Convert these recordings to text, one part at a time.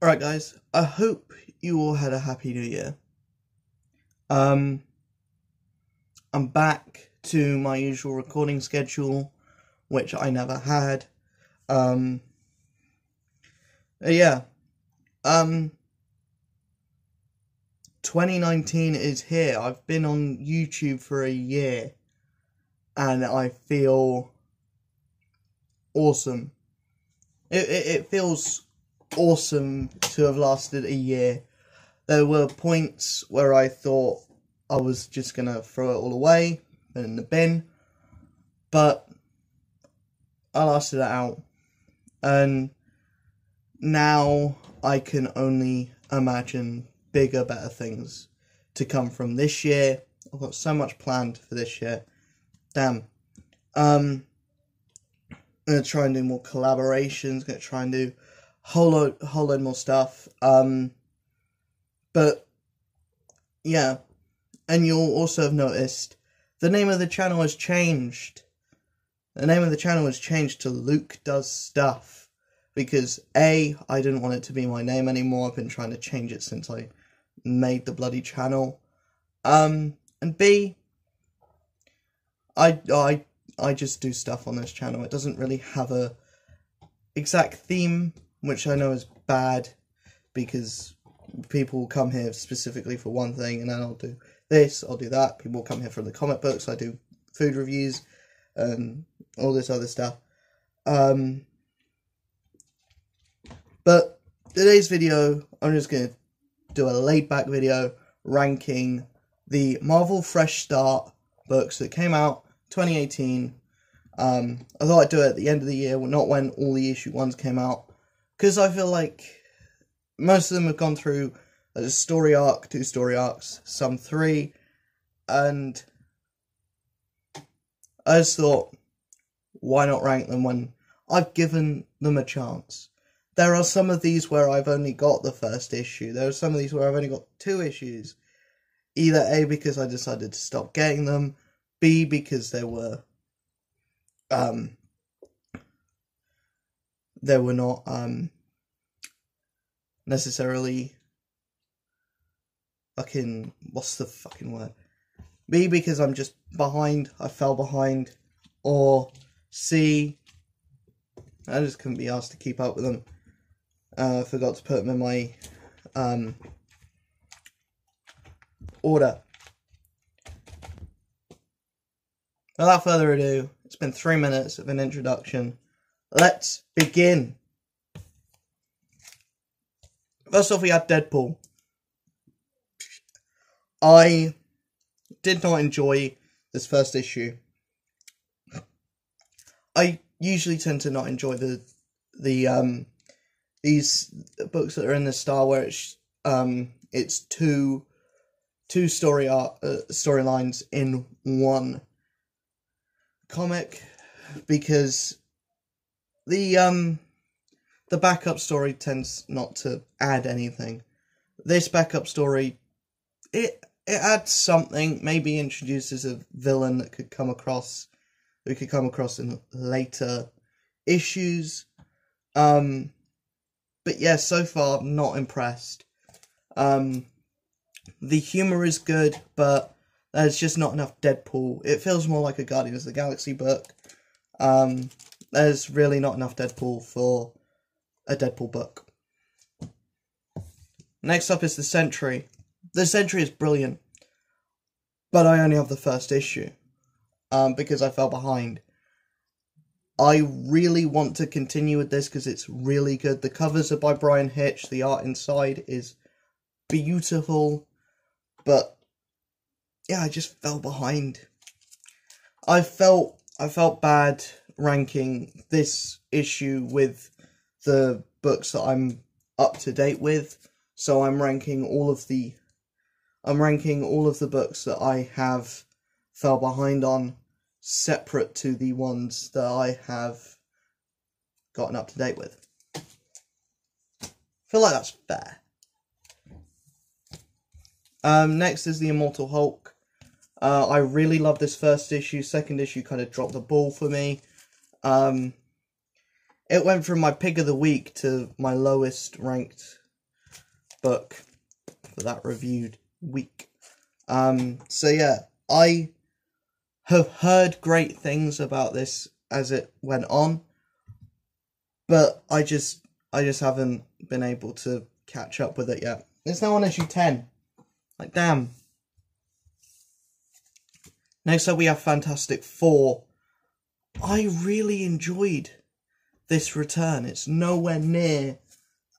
Alright guys, I hope you all had a happy new year. I'm back to my usual recording schedule, which I never had. 2019 is here. I've been on YouTube for a year, and I feel awesome. It feels awesome to have lasted a year. There were points where I thought I was just gonna throw it all away and in the bin, but I lasted it out, and now I can only imagine bigger, better things to come from this year. I've got so much planned for this year. Damn. I'm gonna try and do more collaborations, gonna try and do whole load more stuff. But yeah, and you'll also have noticed the name of the channel has changed. The name of the channel has changed to Luke Does Stuff, because A, I didn't want it to be my name anymore. I've been trying to change it since I made the bloody channel. And B, I just do stuff on this channel. It doesn't really have a exact theme, which I know is bad, because people will come here specifically for one thing, and then I'll do this, I'll do that. People will come here for the comic books, I do food reviews, and all this other stuff. But today's video, I'm just going to do a laid-back video ranking the Marvel Fresh Start books that came out 2018. I thought I'd do it at the end of the year, not when all the issue ones came out, because I feel like most of them have gone through a story arc, 2 story arcs, some 3, and I just thought, why not rank them when I've given them a chance? There are some of these where I've only got the first issue. There are some of these where I've only got 2 issues. Either A, because I decided to stop getting them, B, because they were not necessarily fucking, what's the fucking word? B, because I'm just behind, I fell behind, or C, I just couldn't be asked to keep up with them. I forgot to put them in my order. Without further ado, it's been 3 minutes of an introduction. Let's begin. First off, we had Deadpool. I did not enjoy this first issue. I usually tend to not enjoy these books that are in the style where it's two storylines in one comic, because the backup story tends not to add anything. This backup story, it adds something, maybe introduces a villain that could come across in later issues. But yeah, so far, I'm not impressed. The humour is good, but there's just not enough Deadpool. It feels more like a Guardians of the Galaxy book. There's really not enough Deadpool for a Deadpool book. Next up is The Sentry. The Sentry is brilliant, but I only have the first issue, because I fell behind. I really want to continue with this because it's really good. The covers are by Brian Hitch. The art inside is beautiful. But yeah, I just fell behind. I felt bad ranking this issue with the books that I'm up to date with. So I'm ranking all of the books that I have fell behind on, separate to the ones that I have gotten up to date with. I feel like that's fair. Next is the Immortal Hulk. I really love this first issue. Second issue kind of dropped the ball for me. It went from my pick of the week to my lowest ranked book for that reviewed week. So yeah, I have heard great things about this as it went on, but I just haven't been able to catch up with it yet. It's now on issue 10. Like, damn. Next up we have Fantastic Four. I really enjoyed this return. It's nowhere near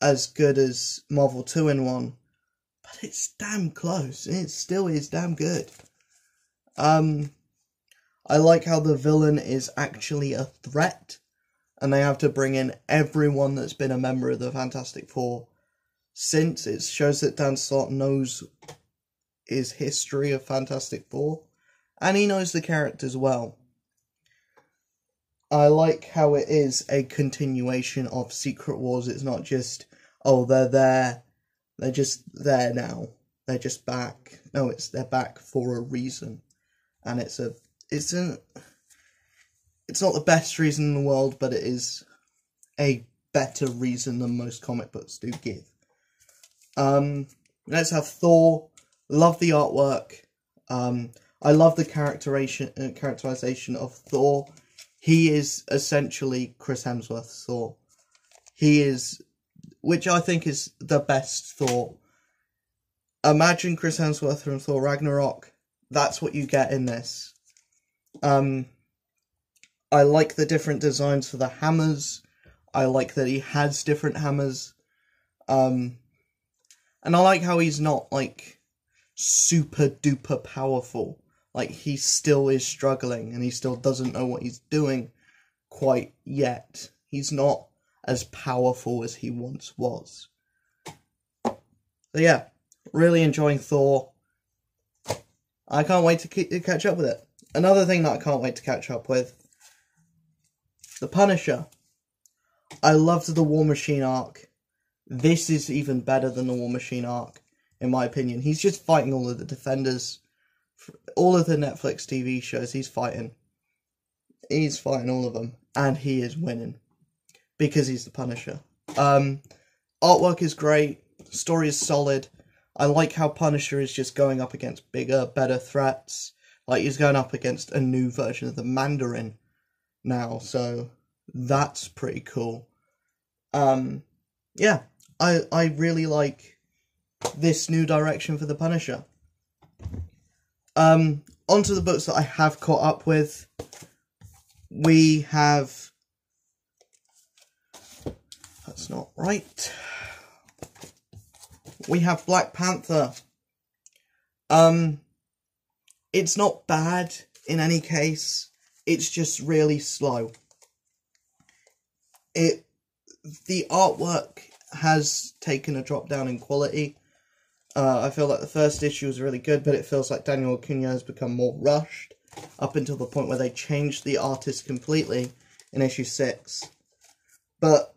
as good as Marvel 2-in-1, but it's damn close. It still is damn good. I like how the villain is actually a threat, and they have to bring in everyone that's been a member of the Fantastic Four since. It shows that Dan Slott knows his history of Fantastic Four, and he knows the characters well. I like how it is a continuation of Secret Wars. It's not just, oh, they're there, they're just there now, they're just back. No, they're back for a reason, and it's not the best reason in the world, but it is a better reason than most comic books do give. Let's have Thor. Love the artwork. I love the characterization of Thor. He is essentially Chris Hemsworth's Thor. He is, which I think is the best Thor. Imagine Chris Hemsworth from Thor Ragnarok. That's what you get in this. I like the different designs for the hammers. I like that he has different hammers. And I like how he's not, like, super duper powerful. Like, he still is struggling, and he still doesn't know what he's doing quite yet. He's not as powerful as he once was. So yeah, really enjoying Thor. I can't wait to catch up with it. Another thing that I can't wait to catch up with, The Punisher. I loved the War Machine arc. This is even better than the War Machine arc, in my opinion. He's just fighting all of the Defenders. All of the Netflix TV shows, he's fighting. He's fighting all of them. And he is winning. Because he's the Punisher. Artwork is great. Story is solid. I like how Punisher is just going up against bigger, better threats. Like, he's going up against a new version of the Mandarin now. So, that's pretty cool. Yeah. I really like this new direction for the Punisher. Onto the books that I have caught up with. We have... That's not right. We have Black Panther. It's not bad in any case. It's just really slow. The artwork has taken a drop down in quality. I feel like the first issue was really good, but it feels like Daniel Acuna has become more rushed, up until the point where they changed the artist completely in issue 6. But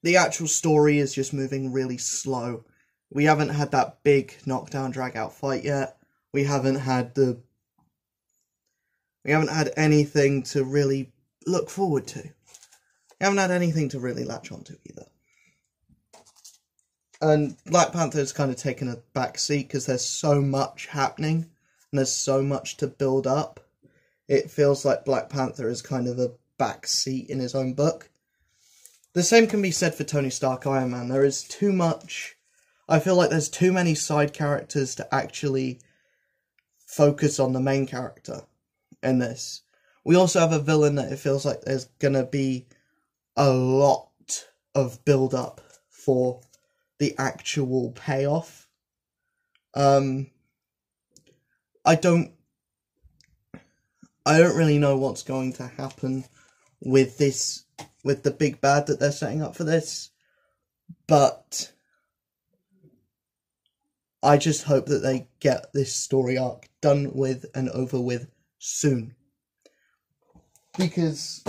the actual story is just moving really slow. We haven't had that big knockdown, drag-out fight yet. We haven't had anything to really look forward to. We haven't had anything to really latch onto either. And Black Panther's kind of taken a back seat because there's so much happening and there's so much to build up. It feels like Black Panther is kind of a back seat in his own book. The same can be said for Tony Stark Iron Man. There is too much... I feel like there's too many side characters to actually focus on the main character in this. We also have a villain that it feels like there's going to be a lot of build-up for the actual payoff. I don't really know what's going to happen with this, with the big bad that they're setting up for this, but I just hope that they get this story arc done with and over with soon. Because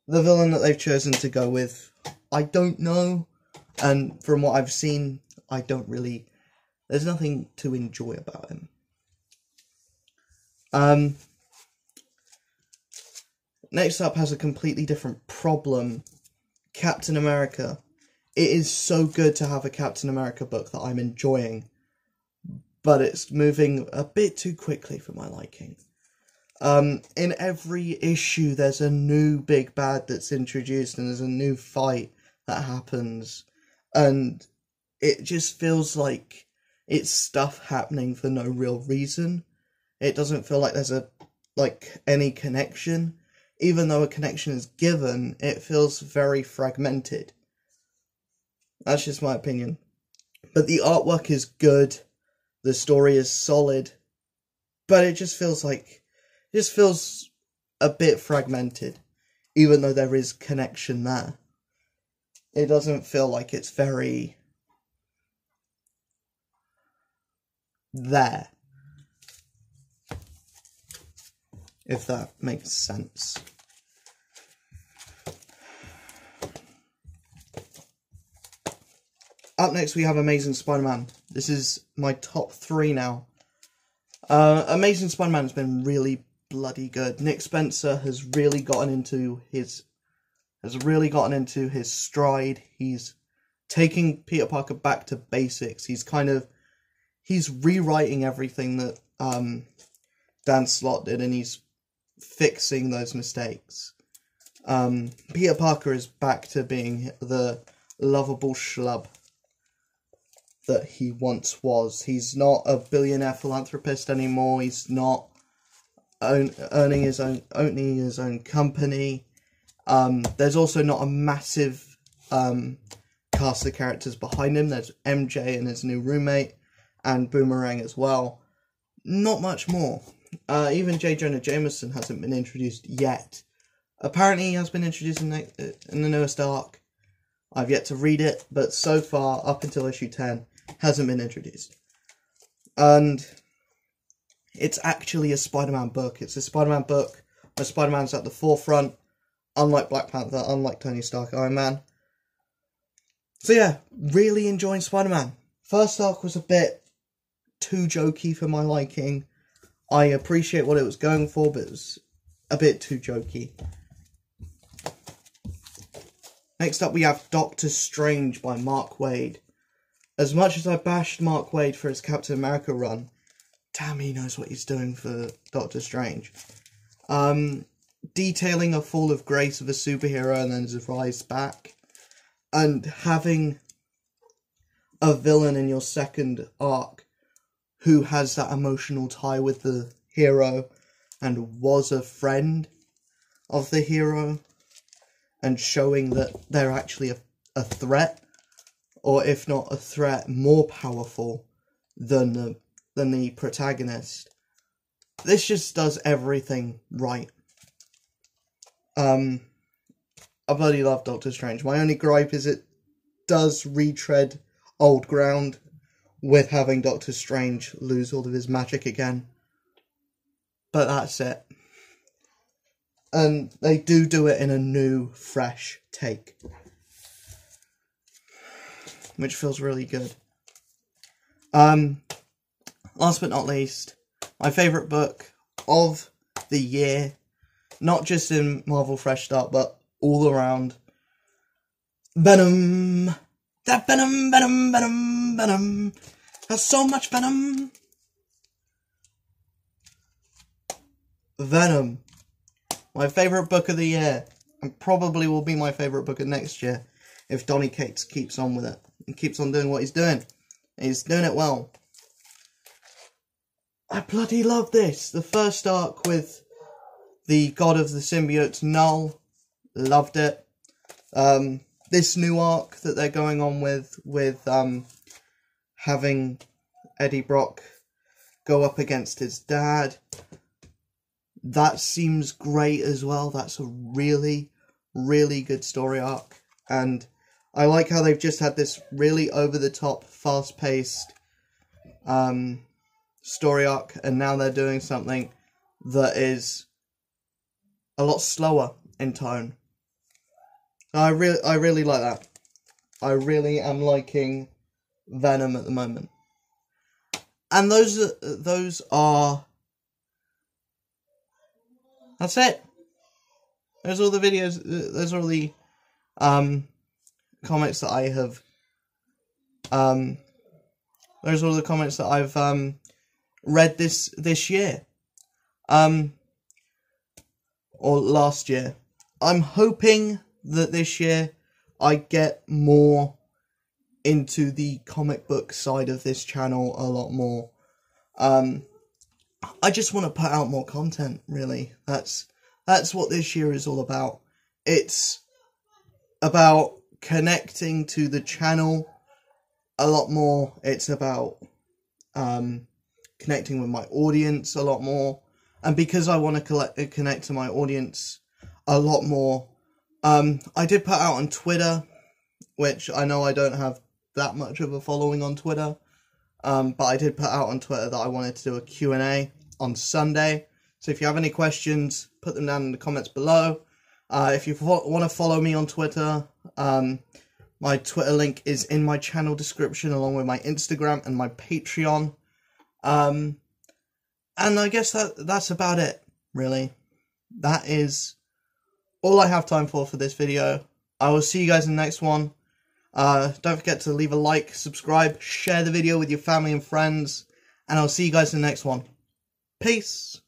the villain that they've chosen to go with, I don't know. And from what I've seen, I don't really... There's nothing to enjoy about him. Next up has a completely different problem. Captain America. it is so good to have a Captain America book that I'm enjoying, but it's moving a bit too quickly for my liking. In every issue, there's a new big bad that's introduced, and there's a new fight that happens, and it just feels like it's stuff happening for no real reason. It doesn't feel like there's any connection. Even though a connection is given, it feels very fragmented. That's just my opinion. But the artwork is good, the story is solid, but it just feels a bit fragmented, even though there is connection there. It doesn't feel like it's very there, if that makes sense. Up next we have Amazing Spider-Man. This is my top 3 now. Amazing Spider-Man has been really bloody good. Nick Spencer has really gotten into his stride. He's taking Peter Parker back to basics. He's rewriting everything that Dan Slott did, and he's fixing those mistakes. Peter Parker is back to being the lovable schlub that he once was. He's not a billionaire philanthropist anymore. He's not owning his own company. There's also not a massive cast of characters behind him. There's MJ and his new roommate, and Boomerang as well. Not much more. Even J. Jonah Jameson hasn't been introduced yet. Apparently he has been introduced in the newest arc. I've yet to read it, but so far, up until issue 10, hasn't been introduced. And it's actually a Spider-Man book. It's a Spider-Man book where Spider-Man's at the forefront, unlike Black Panther, unlike Tony Stark, Iron Man. So yeah, really enjoying Spider-Man. First arc was a bit too jokey for my liking. I appreciate what it was going for, but it was a bit too jokey. Next up we have Doctor Strange by Mark Waid. As much as I bashed Mark Waid for his Captain America run, damn, he knows what he's doing for Doctor Strange. Detailing a fall of grace of a superhero and then his rise back, and having a villain in your second arc who has that emotional tie with the hero and was a friend of the hero, and showing that they're actually a threat, or if not a threat, more powerful than the protagonist. This just does everything right. I bloody love Doctor Strange. My only gripe is it does retread old ground with having Doctor Strange lose all of his magic again. But that's it. And they do it in a new, fresh take, which feels really good. Last but not least, my favourite book of the year, not just in Marvel Fresh Start, but all around. Venom! That Venom has so much venom! Venom. My favourite book of the year, and probably will be my favourite book of next year, if Donny Cates keeps on with it, and keeps on doing what he's doing. He's doing it well. I bloody love this. The first arc with the God of the Symbiotes, Null, loved it. This new arc that they're going on with having Eddie Brock go up against his dad, that seems great as well. That's a really, really good story arc. And I like how they've just had this really over-the-top, fast-paced story arc. And now they're doing something that is a lot slower in tone. I really like that. I really am liking Venom at the moment. And those are... That's it. Those are all the videos. Those are all the comics that I have, those are all the comics that I've, read this year. Or last year. I'm hoping that this year I get more into the comic book side of this channel a lot more. I just want to put out more content, really. That's what this year is all about. It's about connecting to the channel a lot more. It's about connecting with my audience a lot more. And because I want to connect to my audience a lot more, I did put out on Twitter, which I know I don't have that much of a following on Twitter, but I did put out on Twitter that I wanted to do a Q&A on Sunday. So if you have any questions, put them down in the comments below. If you want to follow me on Twitter, my Twitter link is in my channel description, along with my Instagram and my Patreon. And I guess that's about it, really. That is all I have time for this video. I will see you guys in the next one. Don't forget to leave a like, subscribe, share the video with your family and friends, and I'll see you guys in the next one. Peace!